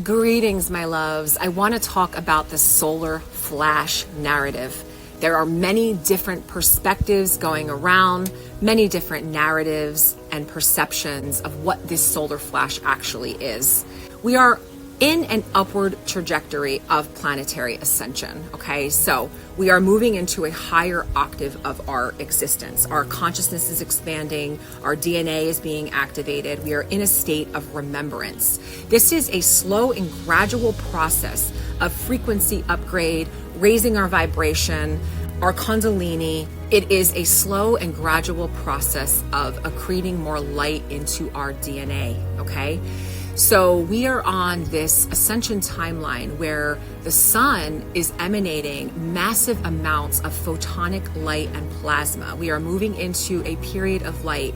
Greetings, my loves. I want to talk about the solar flash narrative. There are many different perspectives going around, many different narratives and perceptions of what this solar flash actually is. We are in an upward trajectory of planetary ascension, okay? So we are moving into a higher octave of our existence. Our consciousness is expanding, our DNA is being activated, we are in a state of remembrance. This is a slow and gradual process of frequency upgrade, raising our vibration, our kundalini. It is a slow and gradual process of accreting more light into our DNA, okay? So we are on this ascension timeline where the sun is emanating massive amounts of photonic light and plasma. We are moving into a period of light.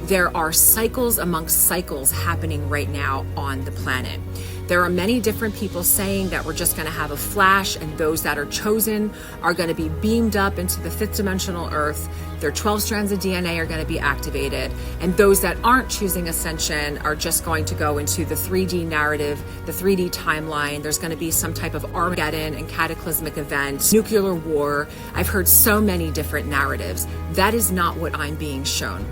There are cycles amongst cycles happening right now on the planet. There are many different people saying that we're just going to have a flash, and those that are chosen are going to be beamed up into the fifth dimensional earth. Their 12 strands of DNA are going to be activated, and those that aren't choosing ascension are just going to go into the 3D narrative, the 3D timeline. There's going to be some type of Armageddon and cataclysmic event, nuclear war. I've heard so many different narratives. That is not what I'm being shown.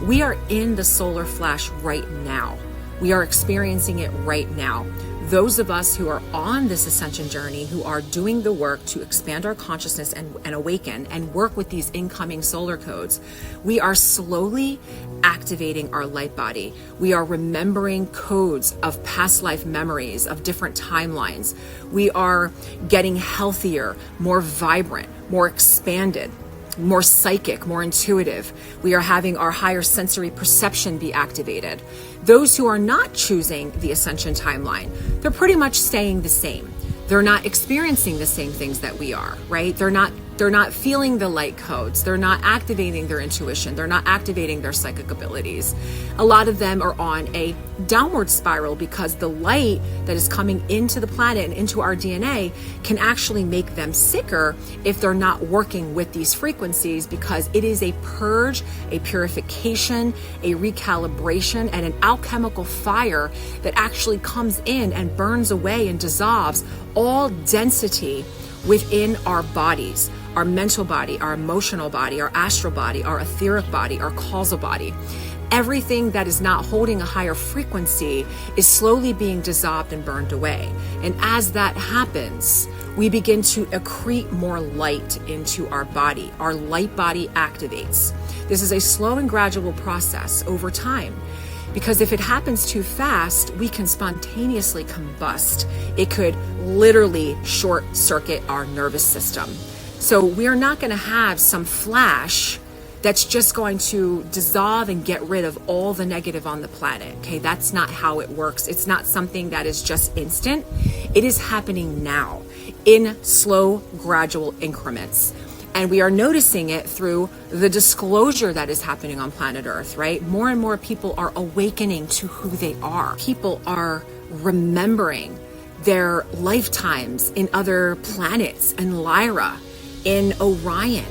We are in the solar flash right now. We are experiencing it right now. Those of us who are on this ascension journey, who are doing the work to expand our consciousness and awaken and work with these incoming solar codes, we are slowly activating our light body. We are remembering codes of past life memories, of different timelines. We are getting healthier, more vibrant, more expanded, more psychic, more intuitive. We are having our higher sensory perception be activated. Those who are not choosing the ascension timeline, they're pretty much staying the same. They're not experiencing the same things that we are, right? They're not feeling the light codes. They're not activating their intuition. They're not activating their psychic abilities. A lot of them are on a downward spiral because the light that is coming into the planet and into our DNA can actually make them sicker if they're not working with these frequencies, because it is a purge, a purification, a recalibration, and an alchemical fire that actually comes in and burns away and dissolves all density within our bodies, our mental body, our emotional body, our astral body, our etheric body, our causal body. Everything that is not holding a higher frequency is slowly being dissolved and burned away. And as that happens, we begin to accrete more light into our body. Our light body activates. This is a slow and gradual process over time, because if it happens too fast, we can spontaneously combust. It could literally short circuit our nervous system. So we are not going to have some flash that's just going to dissolve and get rid of all the negative on the planet. Okay, that's not how it works. It's not something that is just instant. It is happening now in slow, gradual increments. And we are noticing it through the disclosure that is happening on planet Earth, right? More and more people are awakening to who they are. People are remembering their lifetimes in other planets, in Lyra, in Orion,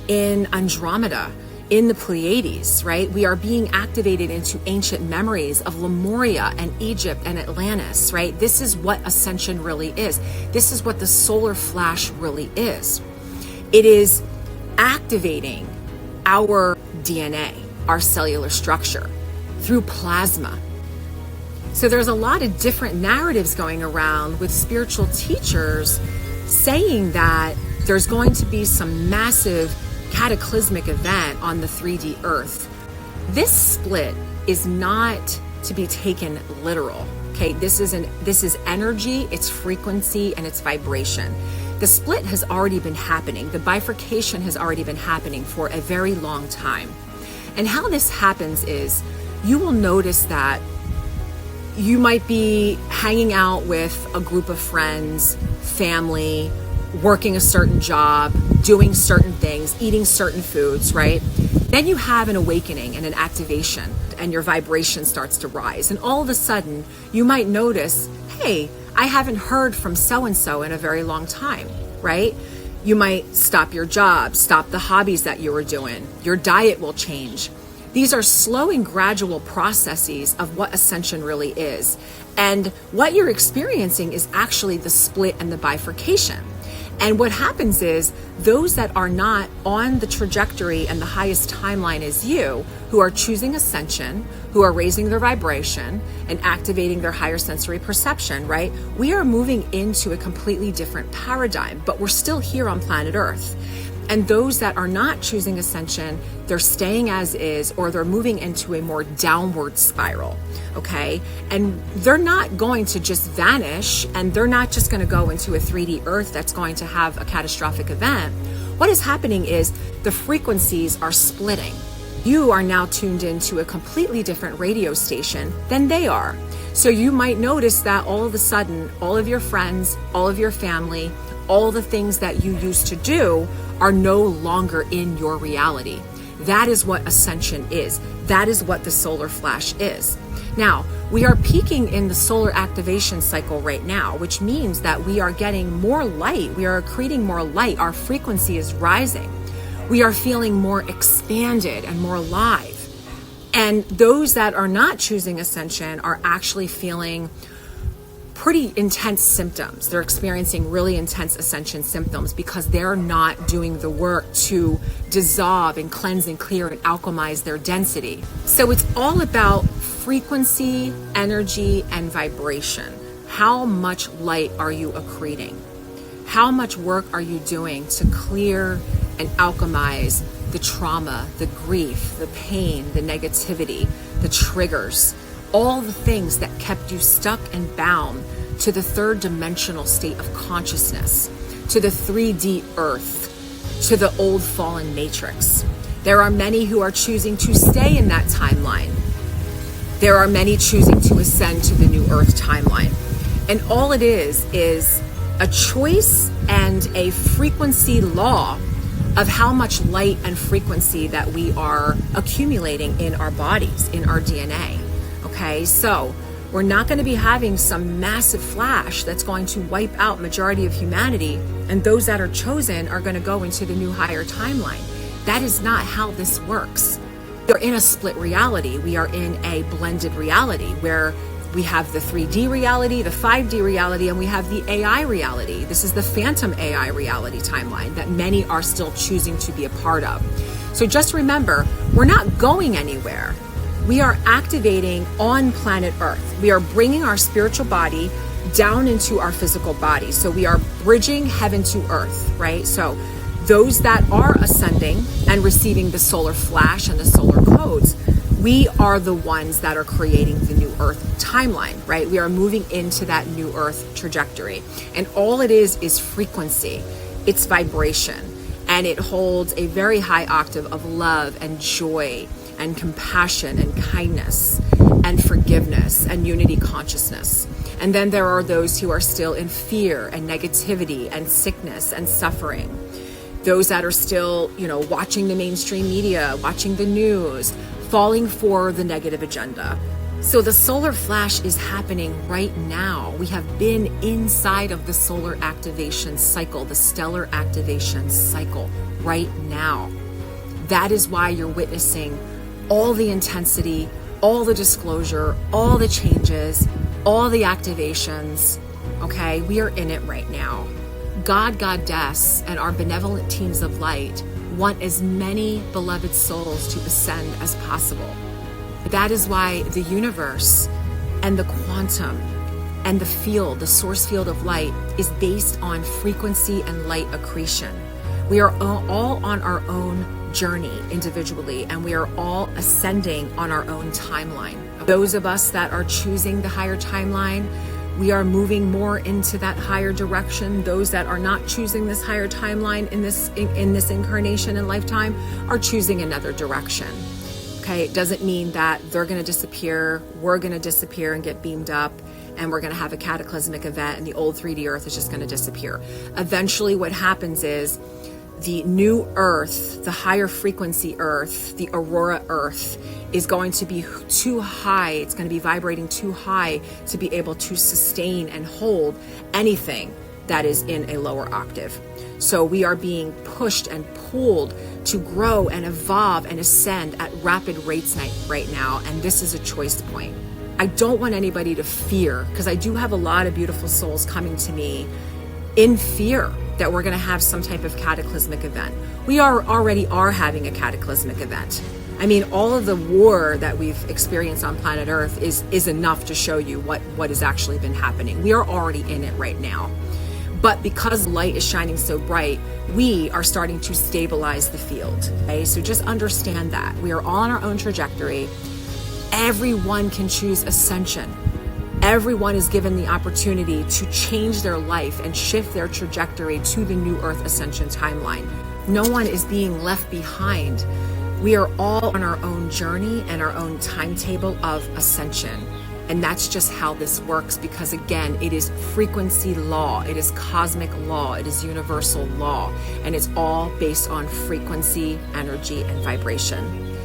in Andromeda, in the Pleiades, right? We are being activated into ancient memories of Lemuria and Egypt and Atlantis, right? This is what ascension really is. This is what the solar flash really is. It is activating our DNA, our cellular structure, through plasma. So there's a lot of different narratives going around with spiritual teachers saying that there's going to be some massive cataclysmic event on the 3D Earth. This split is not to be taken literal. Okay, this is energy, it's frequency, and it's vibration. The split has already been happening. The bifurcation has already been happening for a very long time. And how this happens is you will notice that you might be hanging out with a group of friends, family, working a certain job, doing certain things, eating certain foods, right? Then you have an awakening and an activation, and your vibration starts to rise. And all of a sudden, you might notice, hey, I haven't heard from so-and-so in a very long time, right? You might stop your job, stop the hobbies that you were doing. Your diet will change. These are slow and gradual processes of what ascension really is. And what you're experiencing is actually the split and the bifurcation. And what happens is those that are not on the trajectory and the highest timeline as you, who are choosing ascension, who are raising their vibration and activating their higher sensory perception, right? We are moving into a completely different paradigm, but we're still here on planet Earth. And those that are not choosing ascension, they're staying as is, or they're moving into a more downward spiral, okay? And they're not going to just vanish, and they're not just going to go into a 3D Earth that's going to have a catastrophic event. What is happening is the frequencies are splitting. You are now tuned into a completely different radio station than they are. So you might notice that all of a sudden, all of your friends, all of your family, all the things that you used to do are no longer in your reality. That is what ascension is. That is what the solar flash is. Now, we are peaking in the solar activation cycle right now, which means that we are getting more light. We are accreting more light. Our frequency is rising. We are feeling more expanded and more alive. And those that are not choosing ascension are actually feeling pretty intense symptoms. They're experiencing really intense ascension symptoms because they're not doing the work to dissolve and cleanse and clear and alchemize their density. So it's all about frequency, energy, and vibration. How much light are you accreting? How much work are you doing to clear and alchemize the trauma, the grief, the pain, the negativity, the triggers, all the things that kept you stuck and bound to the third dimensional state of consciousness, to the 3D Earth, to the old fallen matrix. There are many who are choosing to stay in that timeline. There are many choosing to ascend to the new Earth timeline. And all it is a choice and a frequency law of how much light and frequency that we are accumulating in our bodies, in our DNA. Okay, so we're not going to be having some massive flash that's going to wipe out majority of humanity, and those that are chosen are going to go into the new higher timeline. That is not how this works. We're in a split reality. We are in a blended reality where we have the 3D reality, the 5D reality, and we have the AI reality. This is the phantom AI reality timeline that many are still choosing to be a part of. So just remember, we're not going anywhere. We are activating on planet Earth. We are bringing our spiritual body down into our physical body. So we are bridging heaven to earth, right? So those that are ascending and receiving the solar flash and the solar codes, we are the ones that are creating the new earth timeline, right? We are moving into that new earth trajectory. And all it is frequency. It's vibration. And it holds a very high octave of love and joy and compassion and kindness and forgiveness and unity consciousness. And then there are those who are still in fear and negativity and sickness and suffering. Those that are still, watching the mainstream media, watching the news, falling for the negative agenda. So the solar flash is happening right now. We have been inside of the solar activation cycle, the stellar activation cycle right now. That is why you're witnessing all the intensity, all the disclosure, all the changes, all the activations. Okay, we are in it right now. God, Goddess, and our benevolent teams of light want as many beloved souls to ascend as possible. That is why the universe and the quantum and the field, the source field of light, is based on frequency and light accretion. We are all on our own journey individually, and we are all ascending on our own timeline. Those of us that are choosing the higher timeline, we are moving more into that higher direction. Those that are not choosing this higher timeline in this incarnation and lifetime are choosing another direction. Okay, it doesn't mean that they're going to disappear, we're going to disappear and get beamed up, and we're going to have a cataclysmic event and the old 3D Earth is just going to disappear. Eventually what happens is the new Earth, the higher frequency Earth, the Aurora Earth, is going to be too high. It's going to be vibrating too high to be able to sustain and hold anything that is in a lower octave. So we are being pushed and pulled to grow and evolve and ascend at rapid rates right now. And this is a choice point. I don't want anybody to fear, because I do have a lot of beautiful souls coming to me in fear that we're going to have some type of cataclysmic event. We already are having a cataclysmic event. I mean, all of the war that we've experienced on planet Earth is enough to show you what has actually been happening. We are already in it right now. But because light is shining so bright, we are starting to stabilize the field. Okay? So just understand that. We are all on our own trajectory. Everyone can choose ascension. Everyone is given the opportunity to change their life and shift their trajectory to the new Earth ascension timeline. No one is being left behind. We are all on our own journey and our own timetable of ascension. And that's just how this works, because again, it is frequency law, it is cosmic law, it is universal law, and it's all based on frequency, energy, and vibration.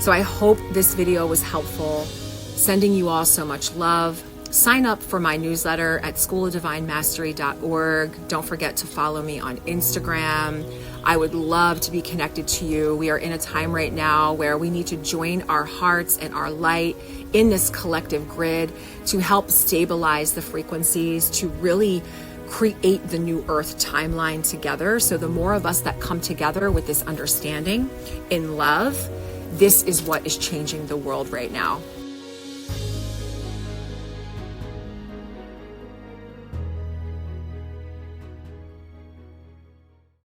So I hope this video was helpful. Sending you all so much love. Sign up for my newsletter at schoolofdivinemastery.org. Don't forget to follow me on Instagram. I would love to be connected to you. We are in a time right now where we need to join our hearts and our light in this collective grid to help stabilize the frequencies, to really create the new Earth timeline together. So the more of us that come together with this understanding in love, this is what is changing the world right now.